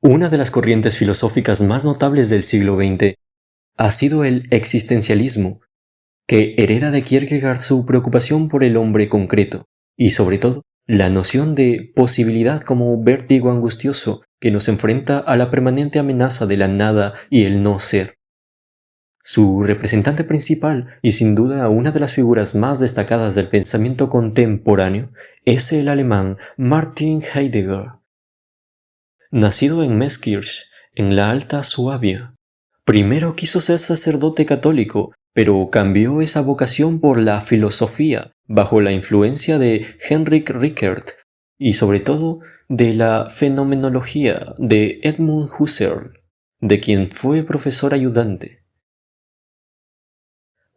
Una de las corrientes filosóficas más notables del siglo XX ha sido el existencialismo, que hereda de Kierkegaard su preocupación por el hombre concreto y, sobre todo, la noción de posibilidad como vértigo angustioso que nos enfrenta a la permanente amenaza de la nada y el no ser. Su representante principal, y sin duda una de las figuras más destacadas del pensamiento contemporáneo, es el alemán Martin Heidegger. Nacido en Meßkirch, en la Alta Suabia, primero quiso ser sacerdote católico, pero cambió esa vocación por la filosofía bajo la influencia de Heinrich Rickert y sobre todo de la fenomenología de Edmund Husserl, de quien fue profesor ayudante.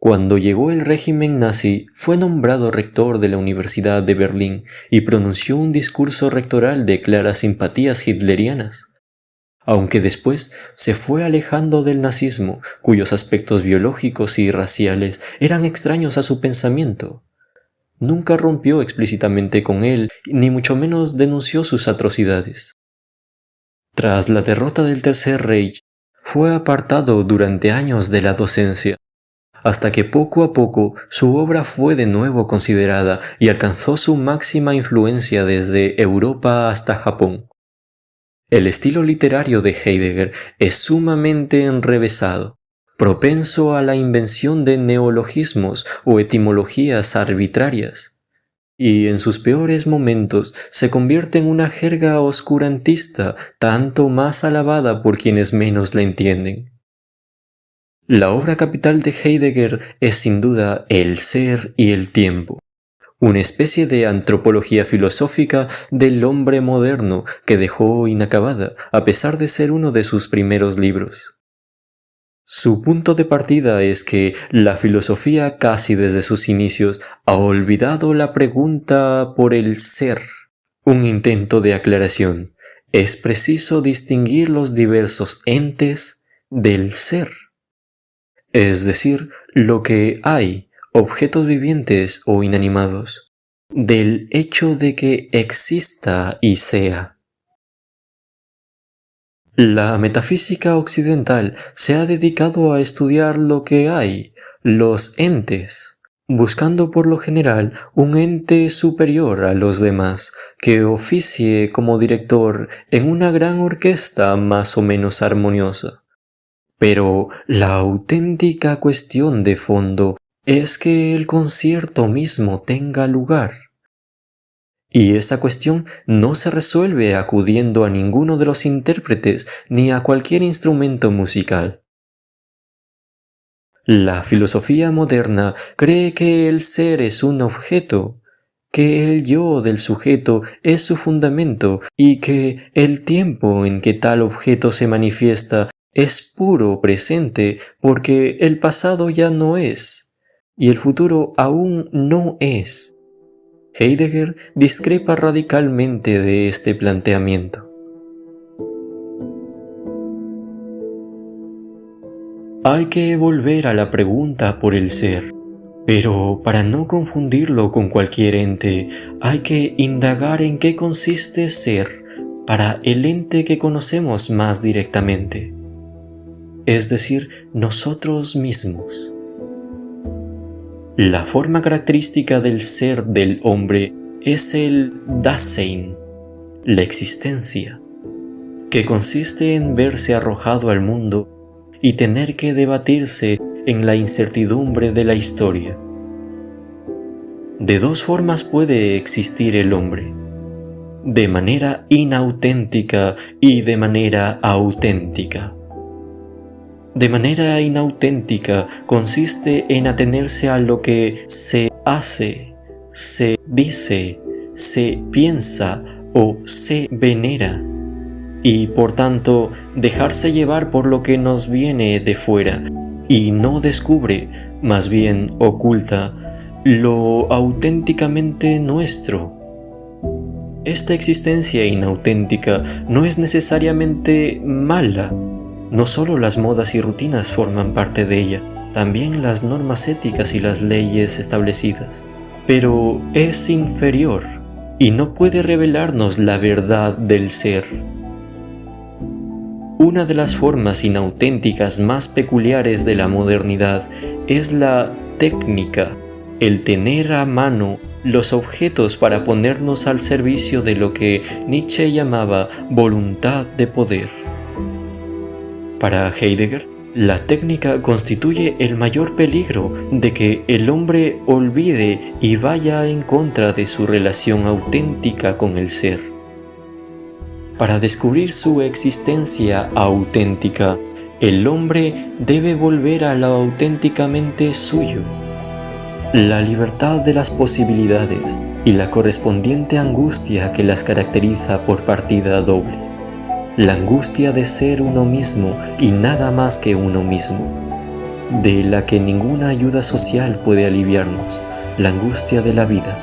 Cuando llegó el régimen nazi, fue nombrado rector de la Universidad de Berlín y pronunció un discurso rectoral de claras simpatías hitlerianas. Aunque después se fue alejando del nazismo, cuyos aspectos biológicos y raciales eran extraños a su pensamiento. Nunca rompió explícitamente con él, ni mucho menos denunció sus atrocidades. Tras la derrota del Tercer Reich, fue apartado durante años de la docencia, hasta que poco a poco su obra fue de nuevo considerada y alcanzó su máxima influencia desde Europa hasta Japón. El estilo literario de Heidegger es sumamente enrevesado, propenso a la invención de neologismos o etimologías arbitrarias, y en sus peores momentos se convierte en una jerga oscurantista tanto más alabada por quienes menos la entienden. La obra capital de Heidegger es sin duda El ser y el tiempo, una especie de antropología filosófica del hombre moderno que dejó inacabada a pesar de ser uno de sus primeros libros. Su punto de partida es que la filosofía casi desde sus inicios ha olvidado la pregunta por el ser. Un intento de aclaración. Es preciso distinguir los diversos entes del ser. Es decir, lo que hay, objetos vivientes o inanimados, del hecho de que exista y sea. La metafísica occidental se ha dedicado a estudiar lo que hay, los entes, buscando por lo general un ente superior a los demás, que oficie como director en una gran orquesta más o menos armoniosa. Pero la auténtica cuestión de fondo es que el concierto mismo tenga lugar. Y esa cuestión no se resuelve acudiendo a ninguno de los intérpretes ni a cualquier instrumento musical. La filosofía moderna cree que el ser es un objeto, que el yo del sujeto es su fundamento y que el tiempo en que tal objeto se manifiesta es puro presente porque el pasado ya no es y el futuro aún no es. Heidegger discrepa radicalmente de este planteamiento. Hay que volver a la pregunta por el ser, pero para no confundirlo con cualquier ente, hay que indagar en qué consiste ser para el ente que conocemos más directamente, es decir, nosotros mismos. La forma característica del ser del hombre es el Dasein, la existencia, que consiste en verse arrojado al mundo y tener que debatirse en la incertidumbre de la historia. De dos formas puede existir el hombre, de manera inauténtica y de manera auténtica. De manera inauténtica consiste en atenerse a lo que se hace, se dice, se piensa o se venera, y por tanto dejarse llevar por lo que nos viene de fuera y no descubre, más bien oculta, lo auténticamente nuestro. Esta existencia inauténtica no es necesariamente mala. No solo las modas y rutinas forman parte de ella, también las normas éticas y las leyes establecidas. Pero es inferior y no puede revelarnos la verdad del ser. Una de las formas inauténticas más peculiares de la modernidad es la técnica, el tener a mano los objetos para ponernos al servicio de lo que Nietzsche llamaba voluntad de poder. Para Heidegger, la técnica constituye el mayor peligro de que el hombre olvide y vaya en contra de su relación auténtica con el ser. Para descubrir su existencia auténtica, el hombre debe volver a lo auténticamente suyo. La libertad de las posibilidades y la correspondiente angustia que las caracteriza por partida doble. La angustia de ser uno mismo y nada más que uno mismo, de la que ninguna ayuda social puede aliviarnos, la angustia de la vida.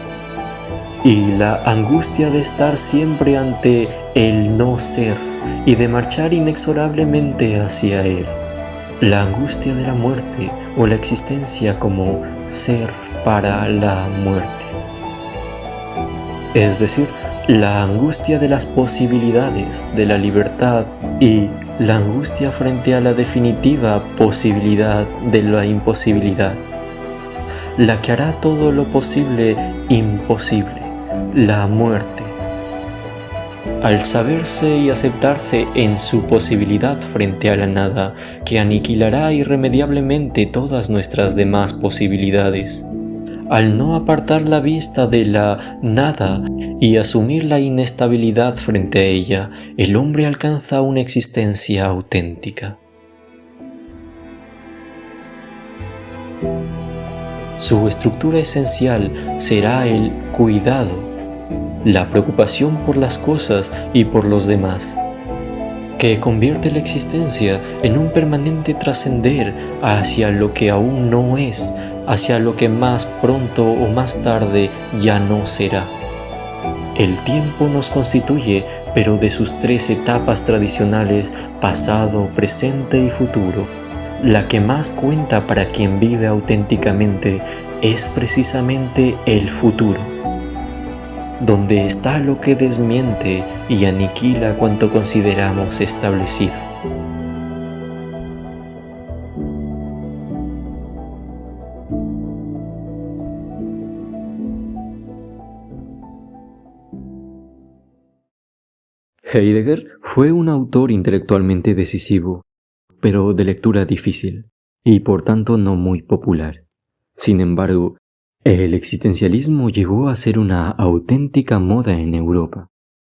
Y la angustia de estar siempre ante el no ser y de marchar inexorablemente hacia él. La angustia de la muerte o la existencia como ser para la muerte. Es decir, la angustia de las posibilidades de la libertad y la angustia frente a la definitiva posibilidad de la imposibilidad. La que hará todo lo posible imposible, la muerte. Al saberse y aceptarse en su posibilidad frente a la nada, que aniquilará irremediablemente todas nuestras demás posibilidades. Al no apartar la vista de la nada y asumir la inestabilidad frente a ella, el hombre alcanza una existencia auténtica. Su estructura esencial será el cuidado, la preocupación por las cosas y por los demás, que convierte la existencia en un permanente trascender hacia lo que aún no es, hacia lo que más pronto o más tarde ya no será. El tiempo nos constituye, pero de sus tres etapas tradicionales, pasado, presente y futuro, la que más cuenta para quien vive auténticamente es precisamente el futuro, donde está lo que desmiente y aniquila cuanto consideramos establecido. Heidegger fue un autor intelectualmente decisivo, pero de lectura difícil, y por tanto no muy popular. Sin embargo, el existencialismo llegó a ser una auténtica moda en Europa,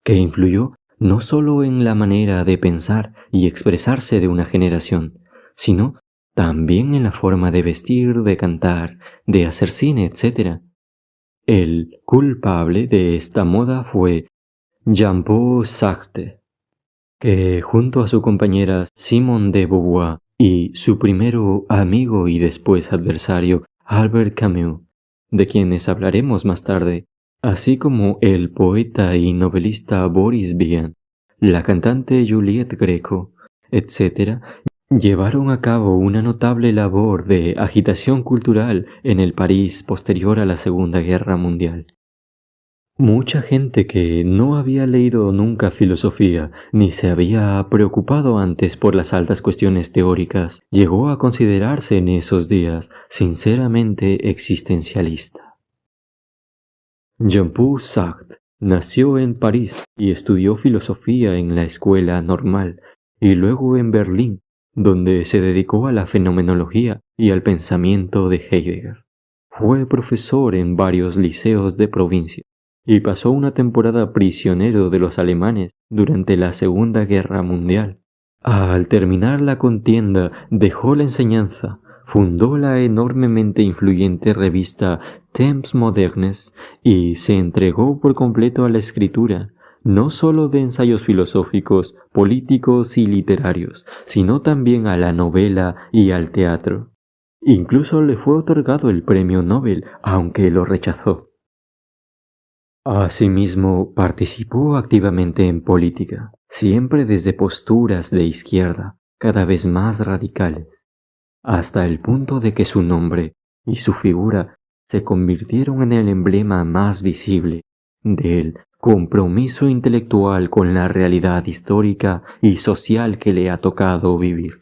que influyó no solo en la manera de pensar y expresarse de una generación, sino también en la forma de vestir, de cantar, de hacer cine, etc. El culpable de esta moda fue Jean-Paul Sartre, que junto a su compañera Simone de Beauvoir y su primero amigo y después adversario Albert Camus, de quienes hablaremos más tarde, así como el poeta y novelista Boris Vian, la cantante Juliette Greco, etc., llevaron a cabo una notable labor de agitación cultural en el París posterior a la Segunda Guerra Mundial. Mucha gente que no había leído nunca filosofía ni se había preocupado antes por las altas cuestiones teóricas llegó a considerarse en esos días sinceramente existencialista. Jean-Paul Sartre nació en París y estudió filosofía en la escuela normal y luego en Berlín, donde se dedicó a la fenomenología y al pensamiento de Heidegger. Fue profesor en varios liceos de provincia y pasó una temporada prisionero de los alemanes durante la Segunda Guerra Mundial. Al terminar la contienda dejó la enseñanza, fundó la enormemente influyente revista Temps Modernes y se entregó por completo a la escritura, no solo de ensayos filosóficos, políticos y literarios, sino también a la novela y al teatro. Incluso le fue otorgado el premio Nobel, aunque lo rechazó. Asimismo, participó activamente en política, siempre desde posturas de izquierda, cada vez más radicales, hasta el punto de que su nombre y su figura se convirtieron en el emblema más visible del compromiso intelectual con la realidad histórica y social que le ha tocado vivir.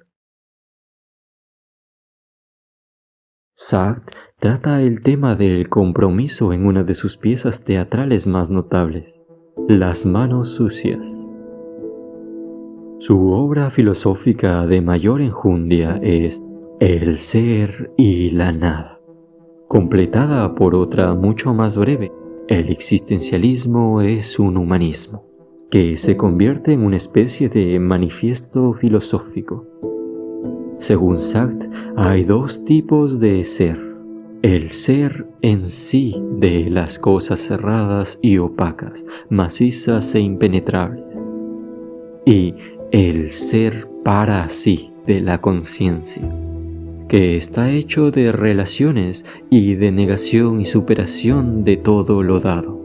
Sartre trata el tema del compromiso en una de sus piezas teatrales más notables, Las manos sucias. Su obra filosófica de mayor enjundia es El ser y la nada, completada por otra mucho más breve, El existencialismo es un humanismo, que se convierte en una especie de manifiesto filosófico. Según Sartre, hay dos tipos de ser: el ser en sí de las cosas cerradas y opacas, macizas e impenetrables, y el ser para sí de la conciencia, que está hecho de relaciones y de negación y superación de todo lo dado.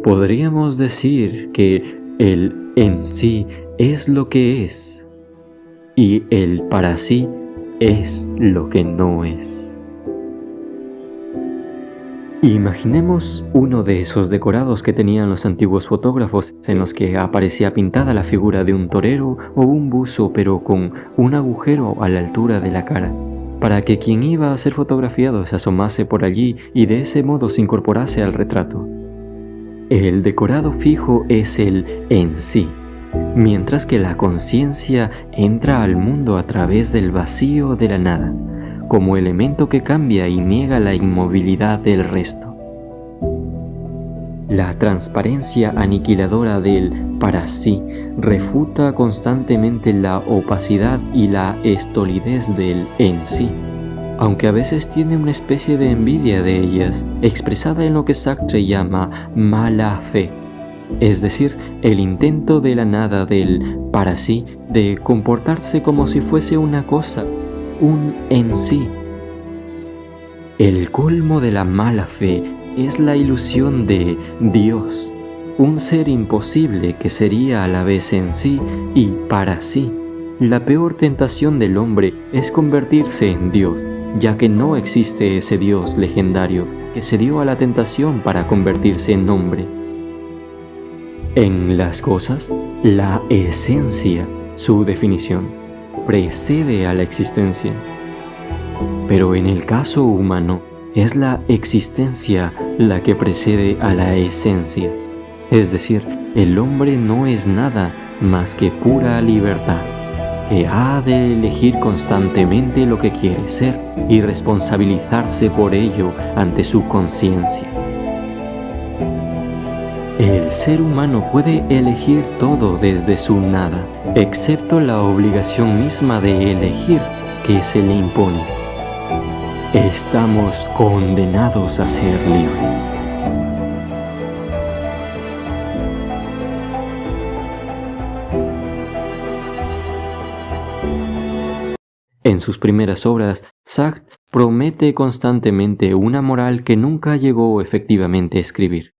Podríamos decir que el en sí es lo que es, y el para sí es lo que no es. Imaginemos uno de esos decorados que tenían los antiguos fotógrafos, en los que aparecía pintada la figura de un torero o un buzo, pero con un agujero a la altura de la cara, para que quien iba a ser fotografiado se asomase por allí y de ese modo se incorporase al retrato. El decorado fijo es el en sí, mientras que la conciencia entra al mundo a través del vacío de la nada, como elemento que cambia y niega la inmovilidad del resto. La transparencia aniquiladora del para sí refuta constantemente la opacidad y la estolidez del en sí, aunque a veces tiene una especie de envidia de ellas, expresada en lo que Sartre llama mala fe, es decir, el intento de la nada del para sí de comportarse como si fuese una cosa, un en sí. El colmo de la mala fe es la ilusión de Dios, un ser imposible que sería a la vez en sí y para sí. La peor tentación del hombre es convertirse en Dios, ya que no existe ese Dios legendario que se dio a la tentación para convertirse en hombre. En las cosas, la esencia, su definición, precede a la existencia. Pero en el caso humano, es la existencia la que precede a la esencia. Es decir, el hombre no es nada más que pura libertad, que ha de elegir constantemente lo que quiere ser y responsabilizarse por ello ante su conciencia. El ser humano puede elegir todo desde su nada, excepto la obligación misma de elegir que se le impone. Estamos condenados a ser libres. En sus primeras obras, Sartre promete constantemente una moral que nunca llegó efectivamente a escribir.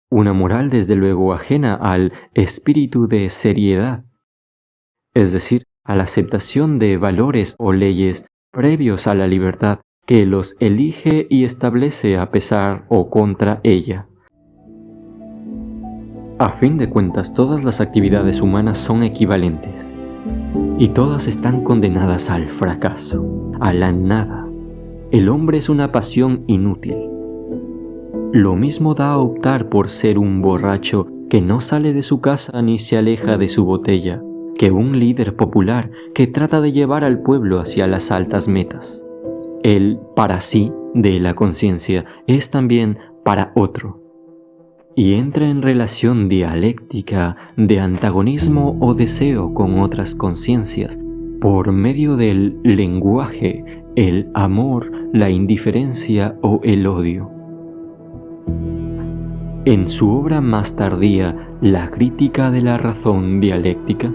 Una moral desde luego ajena al espíritu de seriedad, es decir, a la aceptación de valores o leyes previos a la libertad que los elige y establece a pesar o contra ella. A fin de cuentas, todas las actividades humanas son equivalentes, y todas están condenadas al fracaso, a la nada. El hombre es una pasión inútil. Lo mismo da a optar por ser un borracho que no sale de su casa ni se aleja de su botella, que un líder popular que trata de llevar al pueblo hacia las altas metas. El para sí de la conciencia es también para otro, y entra en relación dialéctica de antagonismo o deseo con otras conciencias por medio del lenguaje, el amor, la indiferencia o el odio. En su obra más tardía, La crítica de la razón dialéctica,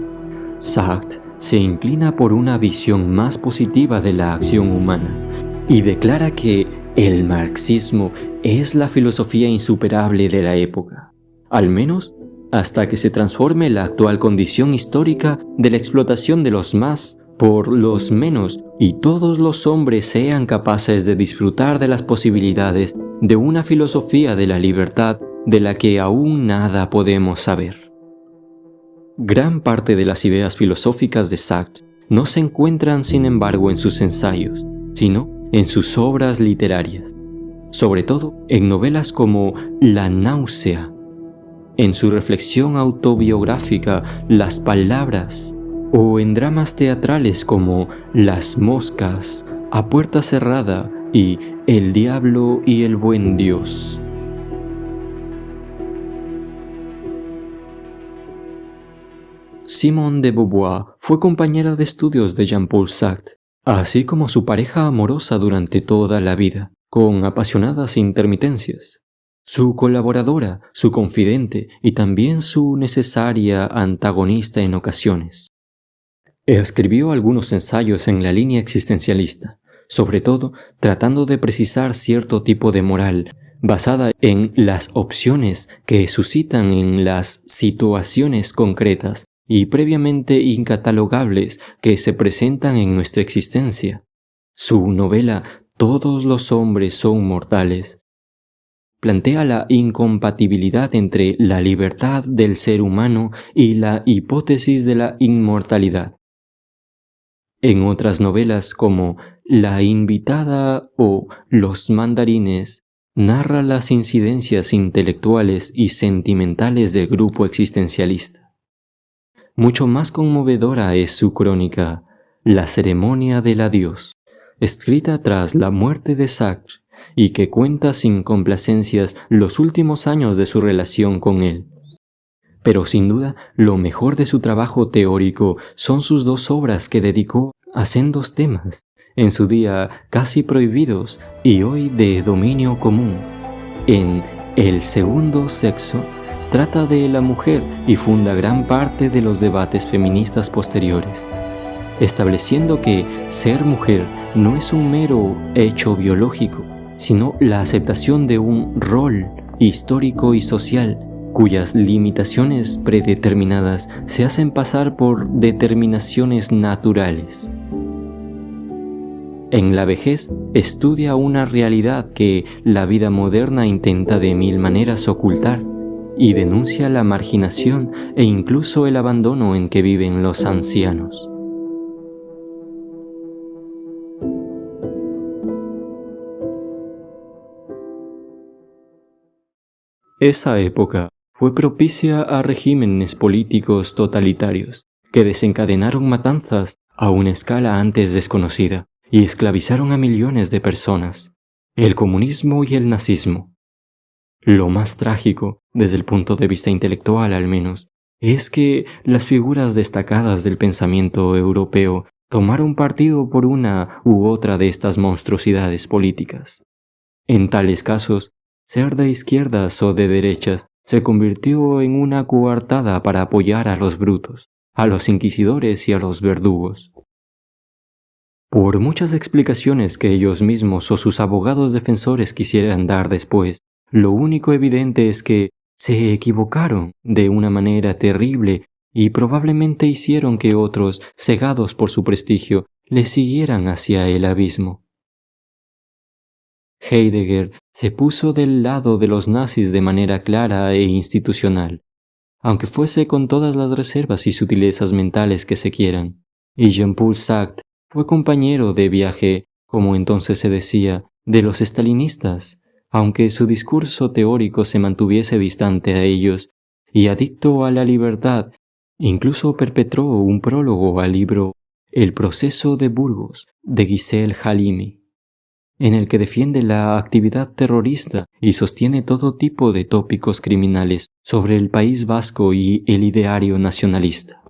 Sartre se inclina por una visión más positiva de la acción humana y declara que el marxismo es la filosofía insuperable de la época, al menos hasta que se transforme la actual condición histórica de la explotación de los más por los menos y todos los hombres sean capaces de disfrutar de las posibilidades de una filosofía de la libertad de la que aún nada podemos saber. Gran parte de las ideas filosóficas de Sartre no se encuentran, sin embargo, en sus ensayos, sino en sus obras literarias, sobre todo en novelas como La náusea, en su reflexión autobiográfica Las palabras, o en dramas teatrales como Las moscas, A puerta cerrada y El diablo y el buen Dios. Simone de Beauvoir fue compañera de estudios de Jean-Paul Sartre, así como su pareja amorosa durante toda la vida, con apasionadas intermitencias. Su colaboradora, su confidente y también su necesaria antagonista en ocasiones. Escribió algunos ensayos en la línea existencialista, sobre todo tratando de precisar cierto tipo de moral basada en las opciones que suscitan en las situaciones concretas y previamente incatalogables que se presentan en nuestra existencia. Su novela Todos los hombres son mortales plantea la incompatibilidad entre la libertad del ser humano y la hipótesis de la inmortalidad. En otras novelas como La invitada o Los mandarines, narra las incidencias intelectuales y sentimentales del grupo existencialista. Mucho más conmovedora es su crónica, La ceremonia del adiós, escrita tras la muerte de Sartre y que cuenta sin complacencias los últimos años de su relación con él. Pero sin duda, lo mejor de su trabajo teórico son sus dos obras que dedicó a sendos temas, en su día casi prohibidos y hoy de dominio común. En El segundo sexo, trata de la mujer y funda gran parte de los debates feministas posteriores, estableciendo que ser mujer no es un mero hecho biológico, sino la aceptación de un rol histórico y social, cuyas limitaciones predeterminadas se hacen pasar por determinaciones naturales. En la vejez estudia una realidad que la vida moderna intenta de mil maneras ocultar y denuncia la marginación e incluso el abandono en que viven los ancianos. Esa época fue propicia a regímenes políticos totalitarios que desencadenaron matanzas a una escala antes desconocida y esclavizaron a millones de personas, el comunismo y el nazismo. Lo más trágico, desde el punto de vista intelectual al menos, es que las figuras destacadas del pensamiento europeo tomaron partido por una u otra de estas monstruosidades políticas. En tales casos, ser de izquierdas o de derechas se convirtió en una coartada para apoyar a los brutos, a los inquisidores y a los verdugos. Por muchas explicaciones que ellos mismos o sus abogados defensores quisieran dar después, lo único evidente es que se equivocaron de una manera terrible y probablemente hicieron que otros, cegados por su prestigio, le siguieran hacia el abismo. Heidegger se puso del lado de los nazis de manera clara e institucional, aunque fuese con todas las reservas y sutilezas mentales que se quieran, y Jean-Paul Sartre fue compañero de viaje, como entonces se decía, de los stalinistas, aunque su discurso teórico se mantuviese distante a ellos y adicto a la libertad. Incluso perpetró un prólogo al libro El proceso de Burgos de Gisèle Halimi, en el que defiende la actividad terrorista y sostiene todo tipo de tópicos criminales sobre el País Vasco y el ideario nacionalista.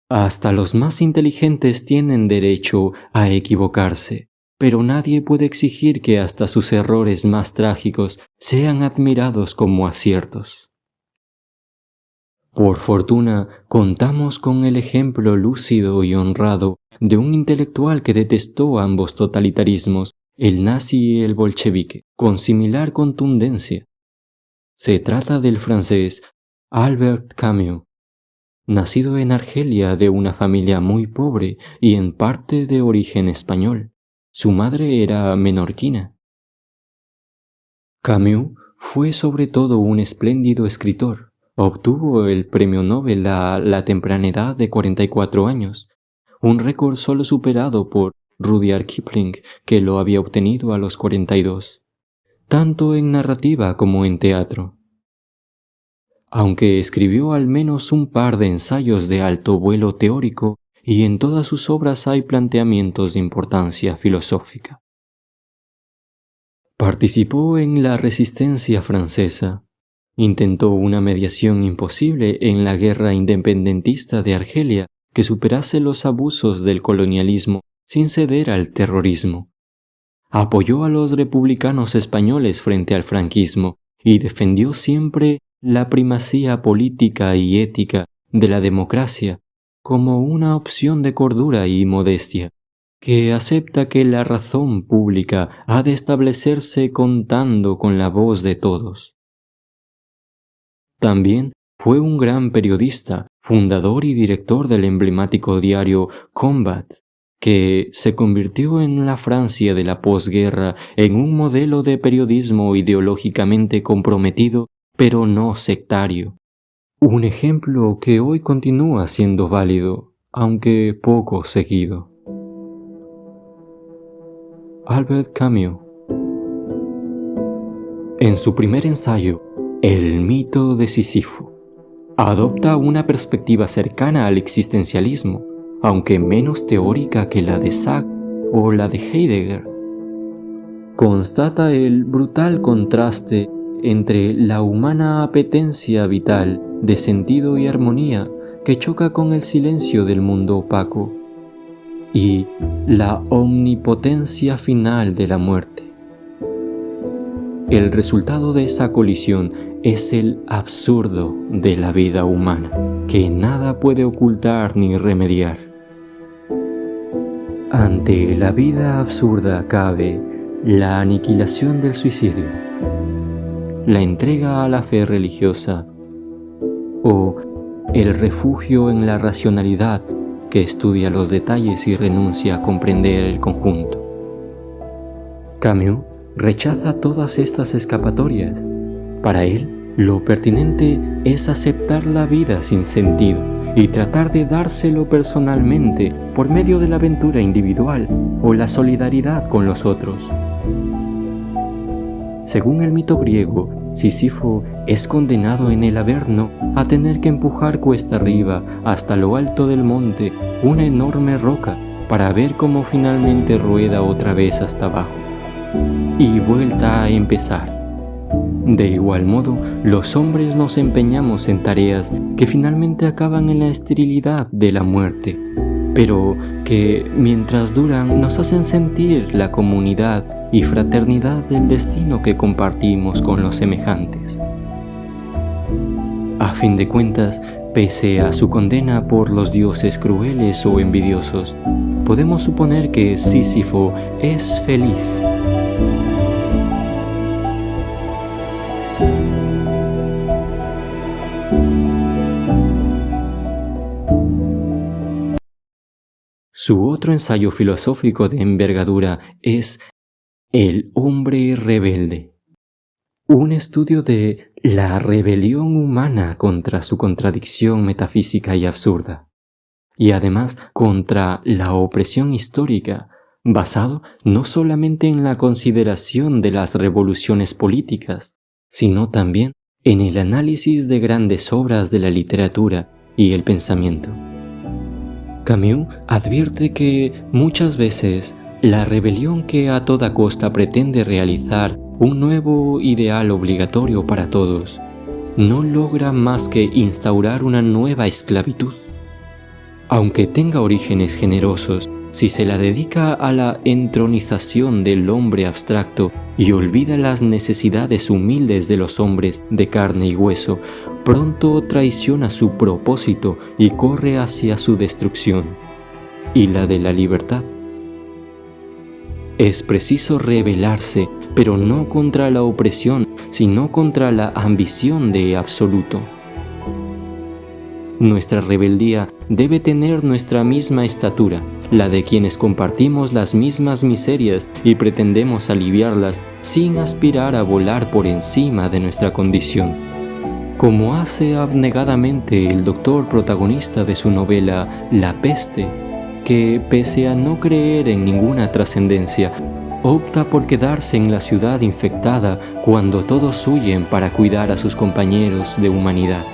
Hasta los más inteligentes tienen derecho a equivocarse, pero nadie puede exigir que hasta sus errores más trágicos sean admirados como aciertos. Por fortuna, contamos con el ejemplo lúcido y honrado de un intelectual que detestó ambos totalitarismos, el nazi y el bolchevique, con similar contundencia. Se trata del francés Albert Camus, nacido en Argelia de una familia muy pobre y en parte de origen español. Su madre era menorquina. Camus fue sobre todo un espléndido escritor. Obtuvo el premio Nobel a la temprana edad de 44 años, un récord solo superado por Rudyard Kipling, que lo había obtenido a los 42, tanto en narrativa como en teatro. Aunque escribió al menos un par de ensayos de alto vuelo teórico, y en todas sus obras hay planteamientos de importancia filosófica. Participó en la Resistencia francesa. Intentó una mediación imposible en la guerra independentista de Argelia que superase los abusos del colonialismo sin ceder al terrorismo. Apoyó a los republicanos españoles frente al franquismo y defendió siempre la primacía política y ética de la democracia como una opción de cordura y modestia, que acepta que la razón pública ha de establecerse contando con la voz de todos. También fue un gran periodista, fundador y director del emblemático diario Combat, que se convirtió en la Francia de la posguerra en un modelo de periodismo ideológicamente comprometido, pero no sectario. Un ejemplo que hoy continúa siendo válido, aunque poco seguido. Albert Camus. En su primer ensayo, El mito de Sísifo, adopta una perspectiva cercana al existencialismo, aunque menos teórica que la de Sartre o la de Heidegger. Constata el brutal contraste entre la humana apetencia vital de sentido y armonía que choca con el silencio del mundo opaco y la omnipotencia final de la muerte. El resultado de esa colisión es el absurdo de la vida humana, que nada puede ocultar ni remediar. Ante la vida absurda cabe la aniquilación del suicidio, la entrega a la fe religiosa o el refugio en la racionalidad que estudia los detalles y renuncia a comprender el conjunto. Camus rechaza todas estas escapatorias. Para él, lo pertinente es aceptar la vida sin sentido y tratar de dárselo personalmente por medio de la aventura individual o la solidaridad con los otros. Según el mito griego, Sísifo es condenado en el Averno a tener que empujar cuesta arriba hasta lo alto del monte una enorme roca para ver cómo finalmente rueda otra vez hasta abajo y vuelta a empezar. De igual modo, los hombres nos empeñamos en tareas que finalmente acaban en la esterilidad de la muerte, pero que, mientras duran, nos hacen sentir la comunidad y fraternidad del destino que compartimos con los semejantes. A fin de cuentas, pese a su condena por los dioses crueles o envidiosos, podemos suponer que Sísifo es feliz. Su otro ensayo filosófico de envergadura es El hombre rebelde, un estudio de la rebelión humana contra su contradicción metafísica y absurda, y además contra la opresión histórica, basado no solamente en la consideración de las revoluciones políticas, sino también en el análisis de grandes obras de la literatura y el pensamiento. Camus advierte que muchas veces la rebelión que a toda costa pretende realizar un nuevo ideal obligatorio para todos no logra más que instaurar una nueva esclavitud. Aunque tenga orígenes generosos, si se la dedica a la entronización del hombre abstracto y olvida las necesidades humildes de los hombres de carne y hueso, pronto traiciona su propósito y corre hacia su destrucción y la de la libertad. Es preciso rebelarse, pero no contra la opresión, sino contra la ambición de absoluto. Nuestra rebeldía debe tener nuestra misma estatura, la de quienes compartimos las mismas miserias y pretendemos aliviarlas sin aspirar a volar por encima de nuestra condición. Como hace abnegadamente el doctor protagonista de su novela La Peste, que, pese a no creer en ninguna trascendencia, opta por quedarse en la ciudad infectada cuando todos huyen para cuidar a sus compañeros de humanidad.